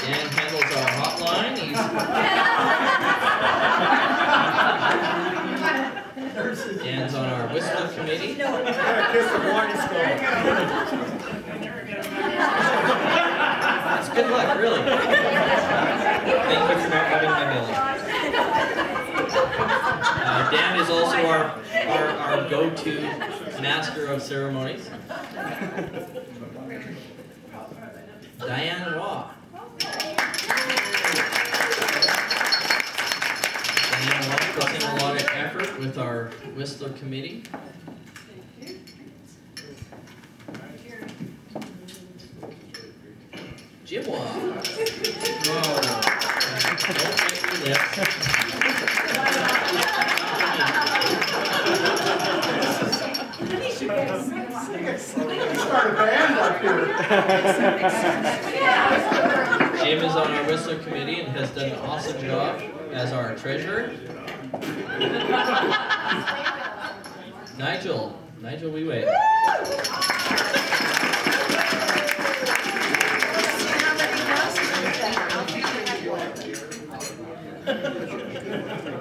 Dan handles our hotline. Dan's on our Whistler committee. That's good luck, really. Thank you for not rubbing my belly. Dan is also our go-to master of ceremonies. Diane Waugh. Diane Waugh puts in a lot of effort with our Whistler committee. Jim Waugh. Oh. Don't bite your lips. Start a band up here. Jim is on our Whistler committee and has done an awesome job as our treasurer. Nigel we wait.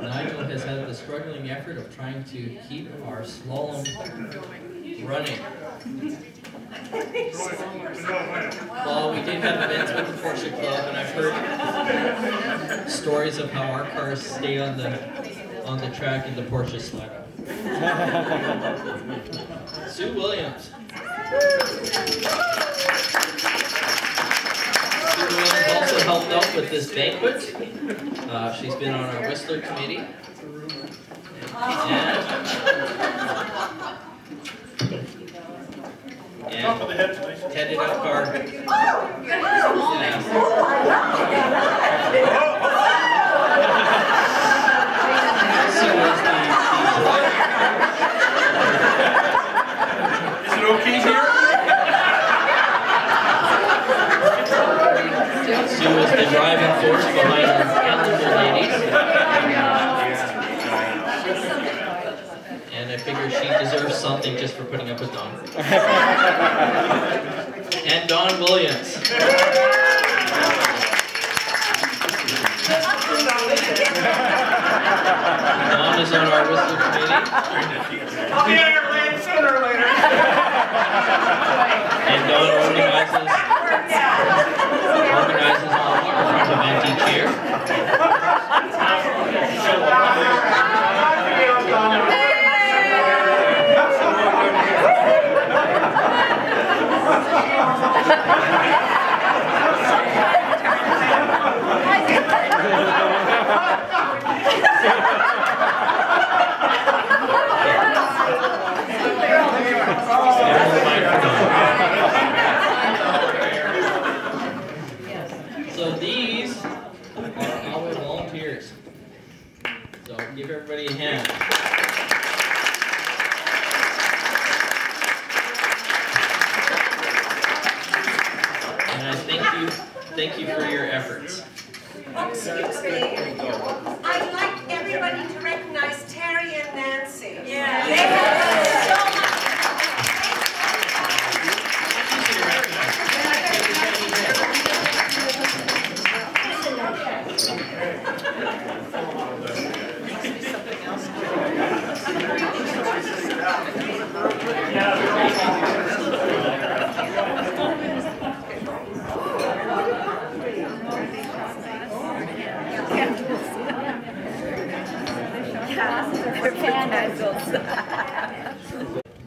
Nigel has had the struggling effort of trying to keep our slalom running. Well, we did have events with the Porsche Club, and I've heard stories of how our cars stay on the track and the Porsche slide up. Sue Williams. Sue Williams also helped out with this banquet. She's been on our Whistler committee. And headed up our Is it okay here? Sue is the driving force behind our calendar ladies. And I figure she deserves something just for putting up with Don. And Don Williams. Don is on our Whistler committee. I'll be on your lane sooner or later. And Don organizes all our front event each year. So these are our volunteers. So give everybody a hand. And I thank you for your efforts. Excuse me. I'd like everybody to recognize Terry and Nancy. Yeah. They have so much.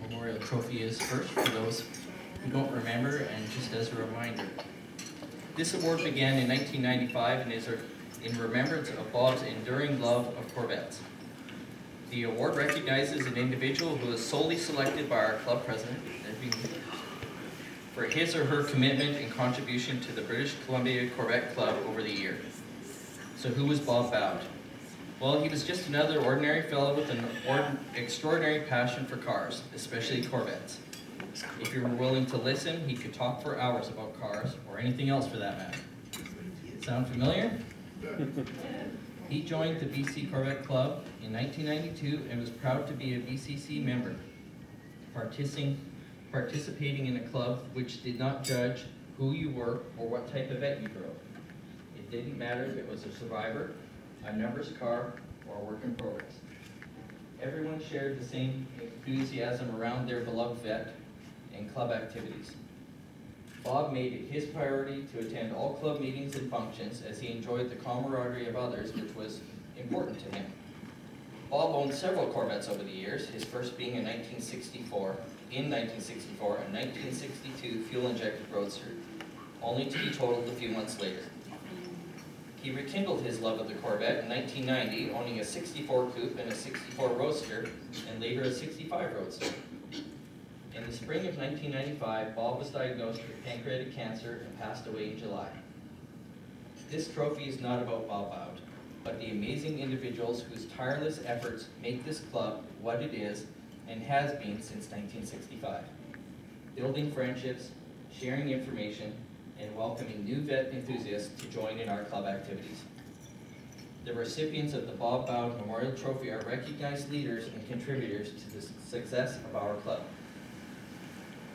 Memorial trophy is first for those who don't remember, and just as a reminder. This award began in 1995 and is in remembrance of Bob's enduring love of Corvettes. The award recognizes an individual who is solely selected by our club president for his or her commitment and contribution to the British Columbia Corvette Club over the years. So who was Bob Bowd? Well, he was just another ordinary fellow with an extraordinary passion for cars, especially Corvettes. If you were willing to listen, he could talk for hours about cars, or anything else for that matter. Sound familiar? He joined the BC Corvette Club in 1992 and was proud to be a BCC member, participating in a club which did not judge who you were or what type of vet you drove. It didn't matter if it was a survivor, a number's car, or a work in progress. Everyone shared the same enthusiasm around their beloved vet and club activities. Bob made it his priority to attend all club meetings and functions as he enjoyed the camaraderie of others, which was important to him. Bob owned several Corvettes over the years, his first being in 1964, a 1962 fuel-injected Roadster, only to be totaled a few months later. He rekindled his love of the Corvette in 1990, owning a 64 Coupe and a 64 Roadster, and later a 65 Roadster. In the spring of 1995, Bob was diagnosed with pancreatic cancer and passed away in July. This trophy is not about Bob Bowd, but the amazing individuals whose tireless efforts make this club what it is and has been since 1965. Building friendships, sharing information, and welcoming new vet enthusiasts to join in our club activities. The recipients of the Bob Bowd Memorial Trophy are recognized leaders and contributors to the success of our club.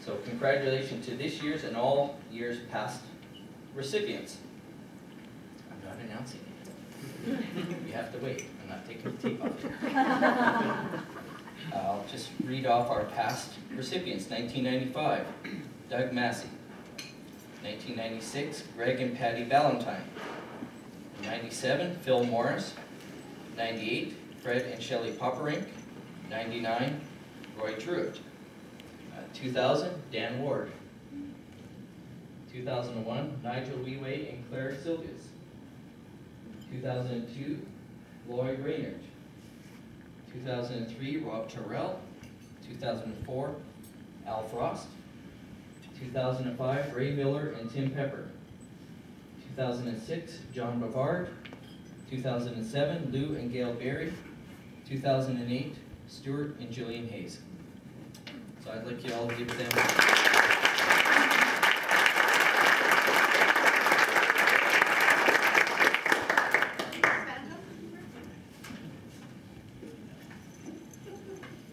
So congratulations to this year's and all years past recipients. I'm not announcing it. You have to wait. I'm not taking the tape off here. I'll just read off our past recipients. 1995, Doug Massey. 1996, Greg and Patty Ballantyne. 97, Phil Morris. 98, Fred and Shelley Popperink. 99, Roy Truitt. 2000, Dan Ward. 2001, Nigel Weway and Claire Silvius. 2002, Lloyd Raynard. 2003, Rob Terrell. 2004, Al Frost. 2005, Ray Miller and Tim Pepper. 2006, John Bavard. 2007, Lou and Gail Berry. 2008, Stuart and Jillian Hayes. So I'd like you all to give them.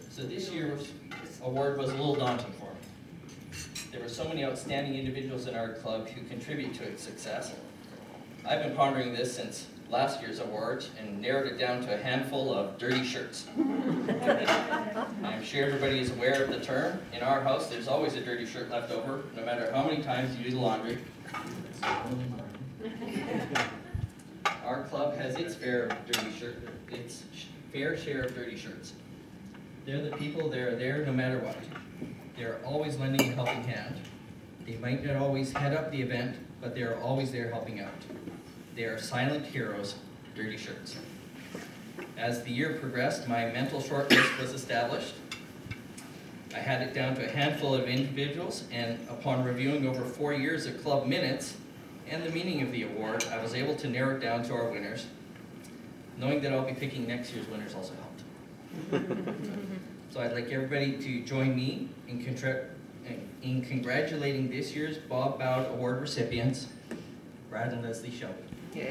So this year's award was a little daunting for me. There were so many outstanding individuals in our club who contribute to its success. I've been pondering this since last year's awards and narrowed it down to a handful of dirty shirts. I'm sure everybody is aware of the term. In our house, there's always a dirty shirt left over, no matter how many times you do the laundry. Our club has its fair share of dirty shirts. They're the people that are there no matter what. They're always lending a helping hand. They might not always head up the event, but they're always there helping out. They are silent heroes, dirty shirts. As the year progressed, my mental shortlist was established. I had it down to a handful of individuals, and upon reviewing over 4 years of club minutes and the meaning of the award, I was able to narrow it down to our winners. Knowing that I'll be picking next year's winners also helped. So I'd like everybody to join me in congratulating this year's Bob Bowd Award recipients, Brad and Leslie Shelby. Yay.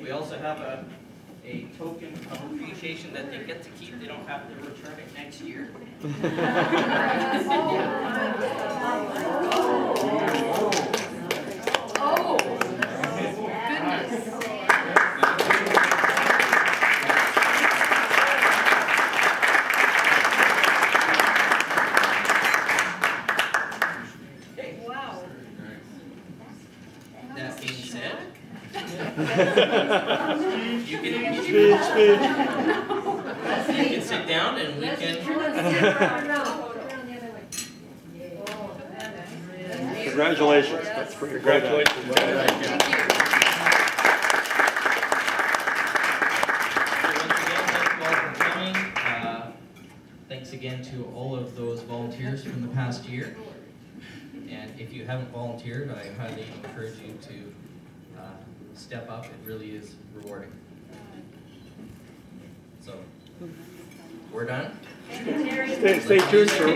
We also have a token of appreciation that they get to keep. They don't have to return it next year. Oh, goodness. Wow. That being said, you can sit down and we can. Congratulations. That's pretty great. Congratulations. Thank you. Thanks again to all of those volunteers from the past year. And if you haven't volunteered, I highly encourage you to step up. It really is rewarding. So, we're done. Stay tuned for